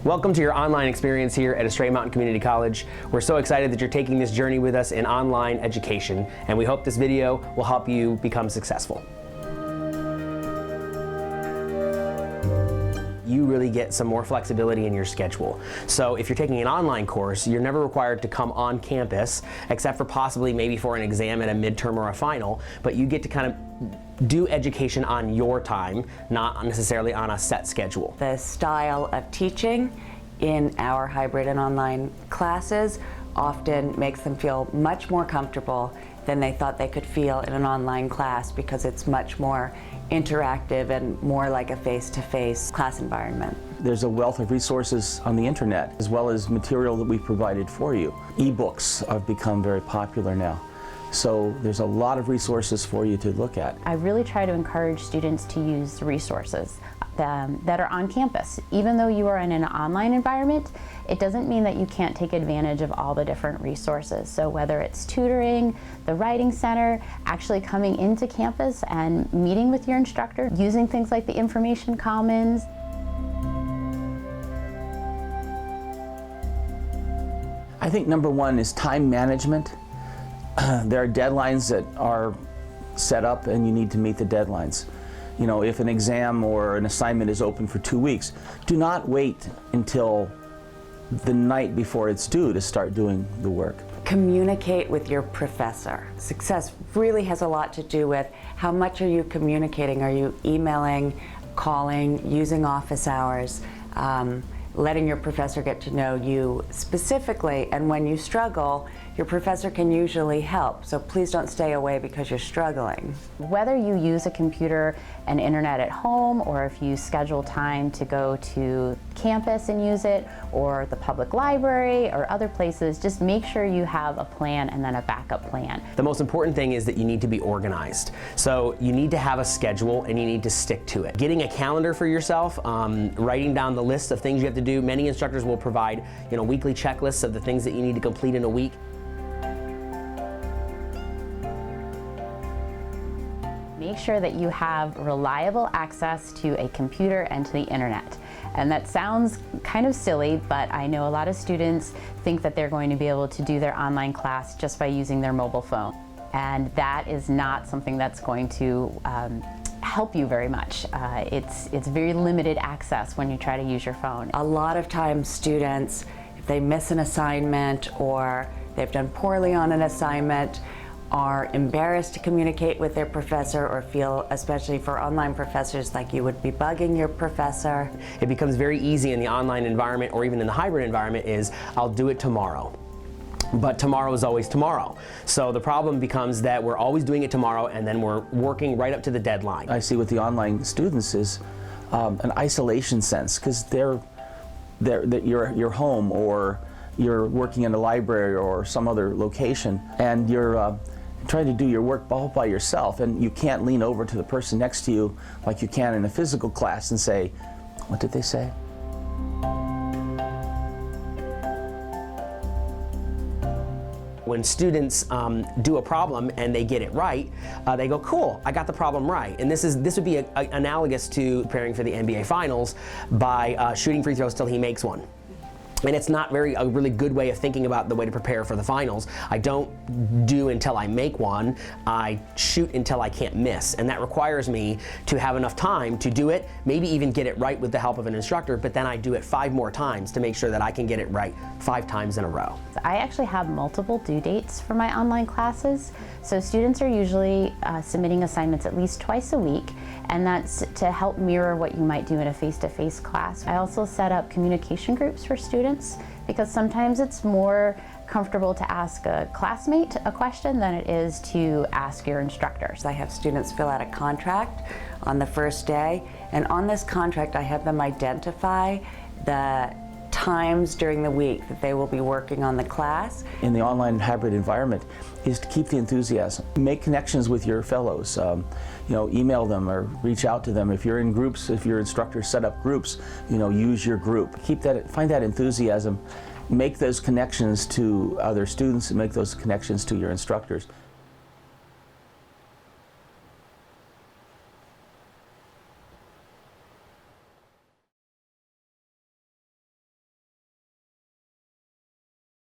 Welcome to your online experience here at Estrella Mountain Community College. We're so excited that you're taking this journey with us in online education, and we hope this video will help you become successful. You really get some more flexibility in your schedule. So if you're taking an online course, you're never required to come on campus, except for possibly maybe for an exam at a midterm or a final, but you get to kind of do education on your time, not necessarily on a set schedule. The style of teaching in our hybrid and online classes often makes them feel much more comfortable than they thought they could feel in an online class, because it's much more interactive and more like a face-to-face class environment. There's a wealth of resources on the internet, as well as material that we've provided for you. E-books have become very popular now. So there's a lot of resources for you to look at. I really try to encourage students to use resources that are on campus. Even though you are in an online environment, it doesn't mean that you can't take advantage of all the different resources. So whether it's tutoring, the writing center, actually coming into campus and meeting with your instructor, using things like the information commons. I think number one is time management. There are deadlines that are set up and you need to meet the deadlines. You know, if an exam or an assignment is open for 2 weeks, do not wait until the night before it's due to start doing the work. Communicate with your professor. Success really has a lot to do with how much are you communicating. Are you emailing, calling, using office hours, letting your professor get to know you specifically, and when you struggle, your professor can usually help, so please don't stay away because you're struggling. Whether you use a computer and internet at home, or if you schedule time to go to campus and use it, or the public library or other places, just make sure you have a plan and then a backup plan. The most important thing is that you need to be organized. So you need to have a schedule and you need to stick to it. Getting a calendar for yourself, writing down the list of things you have to do. Many instructors will provide, weekly checklists of the things that you need to complete in a week. Make sure that you have reliable access to a computer and to the internet. And that sounds kind of silly, but I know a lot of students think that they're going to be able to do their online class just by using their mobile phone. And that is not something that's going to help you very much. It's very limited access when you try to use your phone. A lot of times students, if they miss an assignment or they've done poorly on an assignment, are embarrassed to communicate with their professor, or feel, especially for online professors, like you would be bugging your professor. It becomes very easy in the online environment, or even in the hybrid environment, is I'll do it tomorrow. But tomorrow is always tomorrow. So the problem becomes that we're always doing it tomorrow, and then we're working right up to the deadline. I see with the online students is an isolation sense, because you're home, or you're working in a library or some other location, and you're trying to do your work all by yourself, and you can't lean over to the person next to you like you can in a physical class and say, "What did they say?" When students do a problem and they get it right, they go, cool, I got the problem right. And this would be analogous to preparing for the NBA Finals by shooting free throws till he makes one. And it's not a really good way of thinking about the way to prepare for the finals. I don't do until I make one, I shoot until I can't miss. And that requires me to have enough time to do it, maybe even get it right with the help of an instructor, but then I do it 5 more times to make sure that I can get it right 5 times in a row. I actually have multiple due dates for my online classes. So students are usually submitting assignments at least twice a week, and that's to help mirror what you might do in a face-to-face class. I also set up communication groups for students, because sometimes it's more comfortable to ask a classmate a question than it is to ask your instructors. I have students fill out a contract on the first day, and on this contract I have them identify the times during the week that they will be working on the class. In the online hybrid environment is to keep the enthusiasm. Make connections with your fellows. Email them or reach out to them. If you're in groups, if your instructors set up groups, use your group. Find that enthusiasm. Make those connections to other students and make those connections to your instructors.